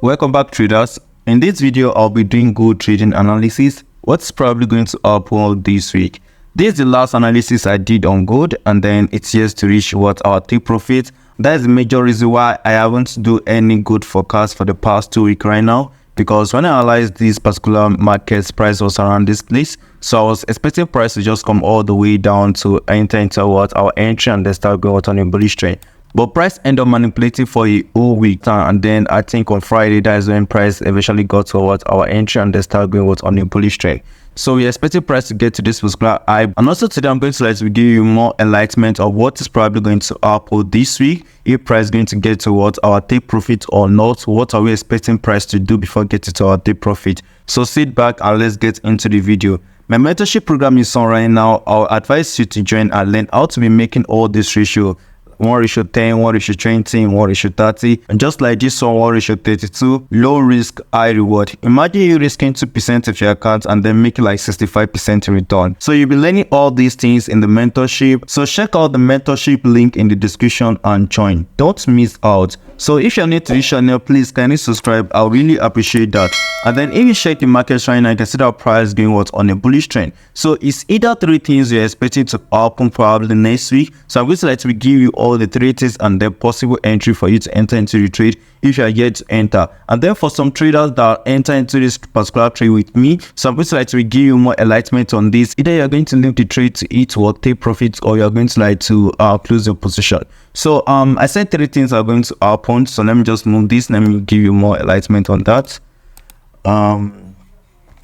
Welcome back, traders. In this video, I'll be doing gold trading analysis. What's probably going to happen this week? This is the last analysis I did on gold, and then it's yet to reach what our take profit. That's the major reason why I haven't do any good forecast for the past 2 weeks right now, because when I analyzed this particular market's price was around this place, so I was expecting price to just come all the way down to enter into what our entry and then start going out on a bullish trend. But price ended up manipulating for a whole week, and then I think on Friday that is when price eventually got towards our entry and they start going what on a bullish trend. So we expected price to get to this particular high, and also today I'm going to give you more enlightenment of what is probably going to happen this week. If price is going to get towards our take profit or not, what are we expecting price to do before getting to our take profit? So sit back and let's get into the video. My mentorship program is on right now. I'll advise you to join and learn how to be making all this ratio. 1:10, 1:20, 1:30, and just like this one, 1:32, low risk, high reward. Imagine you risking 2% of your account and then making like 65% in return. So you'll be learning all these things in the mentorship. So check out the mentorship link in the description and join. Don't miss out. So if you're new to this channel, please kindly subscribe. I'll really appreciate that. And then if you check the market right now, you can see that price going what on a bullish trend. So it's either three things you're expecting to happen probably next week. So I'm going to give you all the three things and the possible entry for you to enter into the trade if you are yet to enter. And then for some traders that enter into this particular trade with me, so I'm going to give you more enlightenment on this. Either you're going to leave the trade to eat or take profits, or you're going to close your position. So I said three things are going to happen. So let me just move this. Let me give you more enlightenment on that.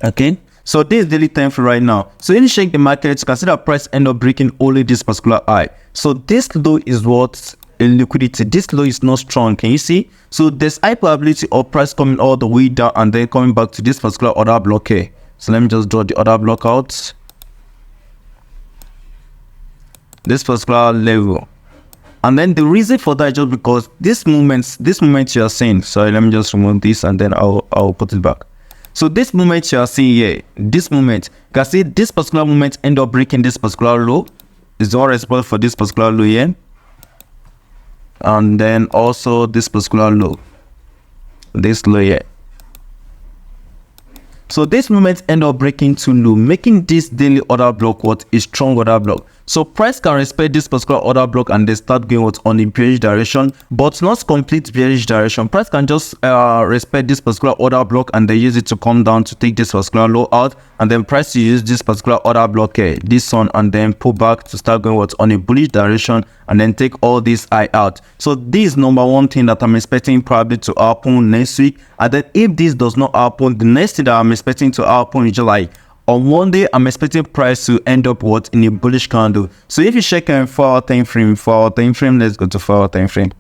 Okay, so this is daily time frame right now. So when you check the market, you can see that price end up breaking only this particular high. So this low is what in liquidity. This low is not strong. Can you see? So there's high probability of price coming all the way down and then coming back to this particular order block here. So let me just draw the order block out. This particular level. And then the reason for that is just because this moment you are seeing. Sorry, let me just remove this and then I'll put it back. So this moment you are seeing here, this moment, you can see this particular moment end up breaking this particular low. Is all responsible for this particular low here. And then also this particular low. This low here. So this moment end up breaking too low, making this daily order block what a strong order block. So price can respect this particular order block and they start going what on the bearish direction, but not complete bearish direction. Price can just respect this particular order block and they use it to come down to take this particular low out, and then price to use this particular order block here, this one, and then pull back to start going what on a bullish direction and then take all this high out. So this is number one thing that I'm expecting probably to happen next week. And then if this does not happen, the next thing that I'm expecting to happen is July. On Monday, I'm expecting price to end up what in a bullish candle. So if you check in 4-hour time frame, let's go to 4-hour time frame.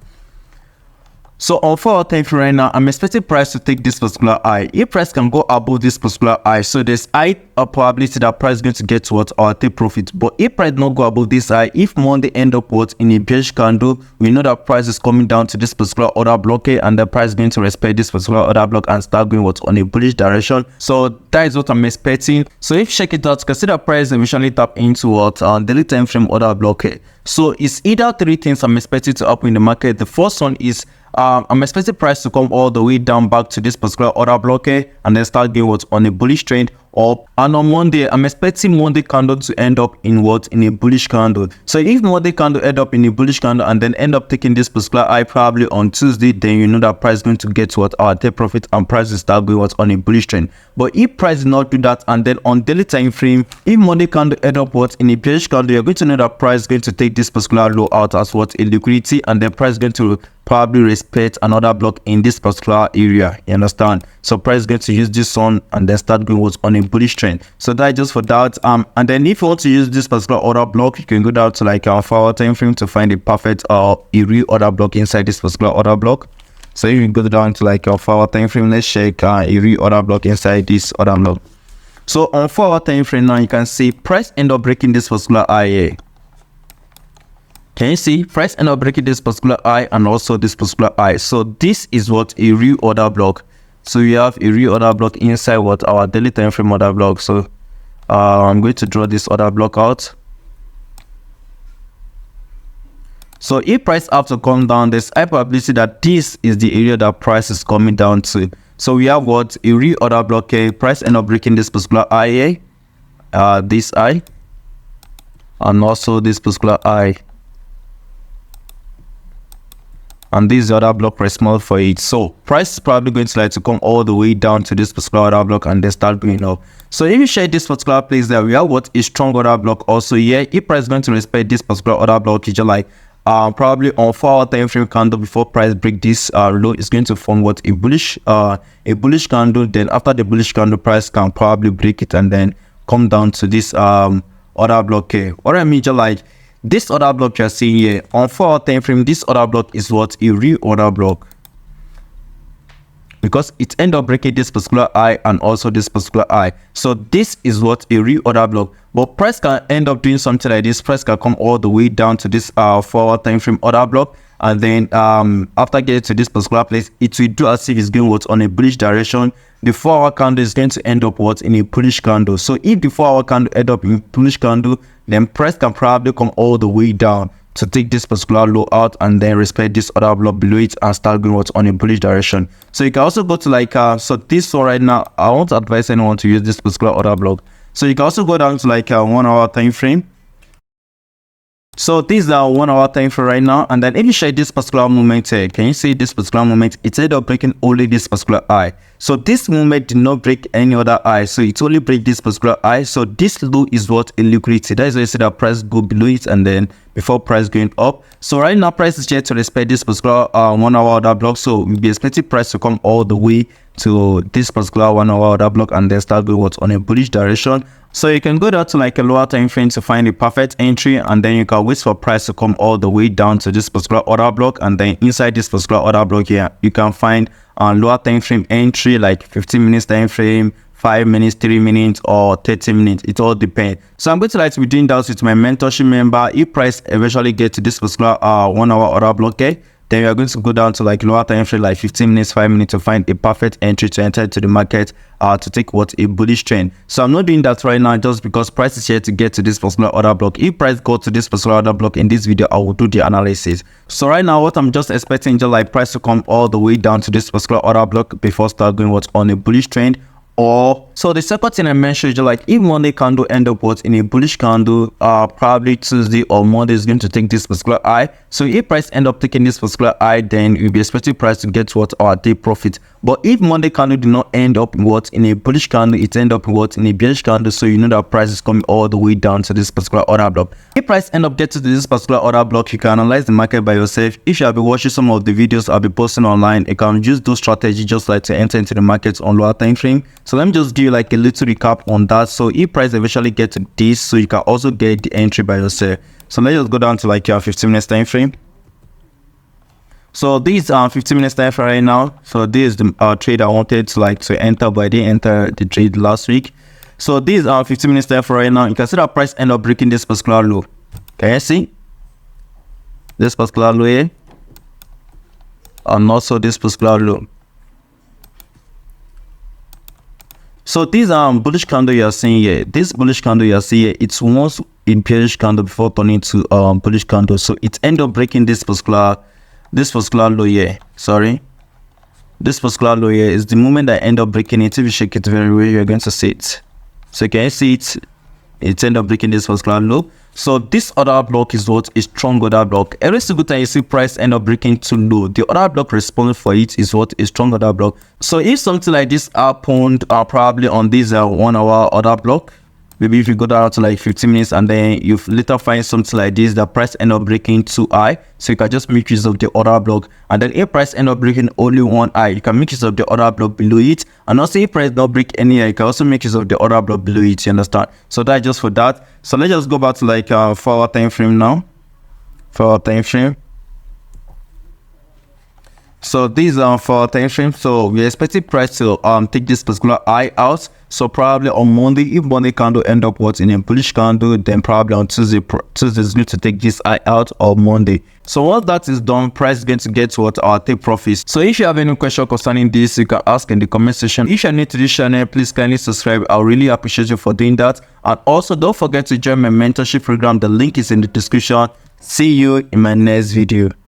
So on 4-hour time frame right now, I'm expecting price to take this particular high. If price can go above this particular high, so there's high probability that price is going to get towards our take profit. But if price not go above this high, if Monday end up what in a bearish candle, we know that price is coming down to this particular order block here, and the price is going to respect this particular order block and start going what on a bullish direction. So that is what I'm expecting. So if you check it out, you can see that price eventually tap into what daily time frame order block here. So it's either three things I'm expecting to happen in the market. The first one is I'm expecting price to come all the way down back to this particular order block here and then start getting what on a bullish trend up. And on Monday, I'm expecting Monday candle to end up in what in a bullish candle. So if Monday candle end up in a bullish candle and then end up taking this particular high probably on Tuesday, then you know that price is going to get what our take profit and price will start going what on a bullish trend. But if price did not do that, and then on daily time frame, if Monday candle end up what in a bearish candle, you're going to know that price is going to take this particular low out as what a liquidity, and then price is going to probably respect another block in this particular area. You understand? So price is going to use this one and then start going what's on a bullish trend. So that's just for that. And then if you want to use this particular order block, you can go down to like our 4-hour time frame to find a perfect a real order block inside this particular order block. So you can go down to like your 4-hour time frame. Let's check a real order block inside this order block. So on 4-hour time frame now, you can see price end up breaking this particular high here. Can you see price end up breaking this particular high and also this particular high? So this is what a real order block. So we have a real order block inside what our daily time frame order block. So I'm going to draw this order block out. So if price have to come down, there's high probability that this is the area that price is coming down to. So we have what, a real order block here. Price end up breaking this particular high here, this high, and also this particular high, and this is the other block responsible for it. So price is probably going to like to come all the way down to this particular order block and then start going up. So if you share this particular place there, we have what, a strong order block also here. If price is going to respect this particular order block, it's just like probably on 4-hour time frame candle, before price break this low, is going to form what, a bullish candle. Then after the bullish candle, price can probably break it and then come down to this order block here. What I mean, just like this order block you're seeing here on 4-hour time frame, this order block is what, a real order block, because it end up breaking this particular high and also this particular high. So this is what, a real order block. But price can end up doing something like this. Price can come all the way down to this 4-hour time frame order block, and then after getting to this particular place, it will do as if it's going what, on a bullish direction. The 4-hour candle is going to end up what, in a bullish candle. So if the 4-hour candle end up in bullish candle, then price can probably come all the way down to take this particular low out and then respect this other block below it and start going what's on a bullish direction. So you can also go to like so this one right now, I won't advise anyone to use this particular order block. So you can also go down to like 1-hour time frame. So these are 1-hour time frame right now, and then if you share this particular moment here, can you see this particular moment? It ended up breaking only this particular high. So this moment did not break any other high, so it only break this particular high. So this low is what, a liquidity. That is why you see that price go below it and then before price going up. So right now price is here to respect this particular 1-hour order block. So we'll be expecting price to come all the way to this particular 1-hour order block and then start going what's on a bullish direction. So you can go down to like a lower time frame to find a perfect entry, and then you can wait for price to come all the way down to this particular order block, and then inside this particular order block here you can find a lower time frame entry like 15 minutes time frame, 5 minutes, 3 minutes, or 30 minutes. It all depends. So I'm going to like to be doing that with my mentorship member. If price eventually get to this particular 1-hour order block here, then we are going to go down to like lower time frame like 15 minutes, 5 minutes to find a perfect entry to enter into the market to take what, a bullish trend. So I'm not doing that right now just because price is here to get to this particular order block. If price go to this particular order block in this video, I will do the analysis. So right now what I'm just expecting, just like price to come all the way down to this particular order block before start going what's on a bullish trend. Or so the second thing I mentioned is like if Monday candle end up what, in a bullish candle, probably Tuesday or Monday is going to take this particular high. So if price end up taking this particular high, then you'll be expecting price to get what, our day profit. But if Monday candle did not end up in what, in a bullish candle, it end up in what, in a bearish candle, so you know that price is coming all the way down to this particular order block. If price end up getting to this particular order block, you can analyze the market by yourself. If you have been watching some of the videos I'll be posting online, you can use those strategies just like to enter into the market on lower time frame. So let me just give you like a little recap on that. So if price eventually get to this, so you can also get the entry by yourself. So let's just go down to like your 15 minutes time frame. So these are 15 minutes time frame right now. So this is the trade I wanted to like to enter, but I didn't enter the trade last week. So these are 15 minutes time frame right now. You can see that price end up breaking this particular low. Can you see this particular low here, and also this particular low? So these bullish candle you are seeing here, this bullish candle you are seeing here, it's once in bearish candle before turning to bullish candle. So it end up breaking this particular low here. Sorry, this particular low here is the moment I end up breaking it. If you shake it very well, you're going to see it. So can you see it? It end up breaking this particular low. So this other block is what, a strong order block. Every single time you see price end up breaking too low, the other block responding for it is what, a strong order block. So if something like this happened probably on this 1-hour order block, maybe if you go down to like 15 minutes and then you later find something like this, the price end up breaking too high, so you can just make use of the order block. And then if price end up breaking only one high, you can make use of the order block below it. And also if price not break any high, you can also make use of the order block below it. You understand? So that's just for that. So let's just go back to like 4-hour time frame now. 4-hour time frame. So these are for time frame. So we're expecting price to take this particular high out. So probably on Monday, if Monday candle end up what in a bullish candle, then probably on Tuesday is going to take this high out on Monday. So once that is done, price is going to get what our take profits. So if you have any question concerning this, you can ask in the comment section. If you're new to this channel, please kindly subscribe. I really appreciate you for doing that. And also don't forget to join my mentorship program. The link is in the description. See you in my next video.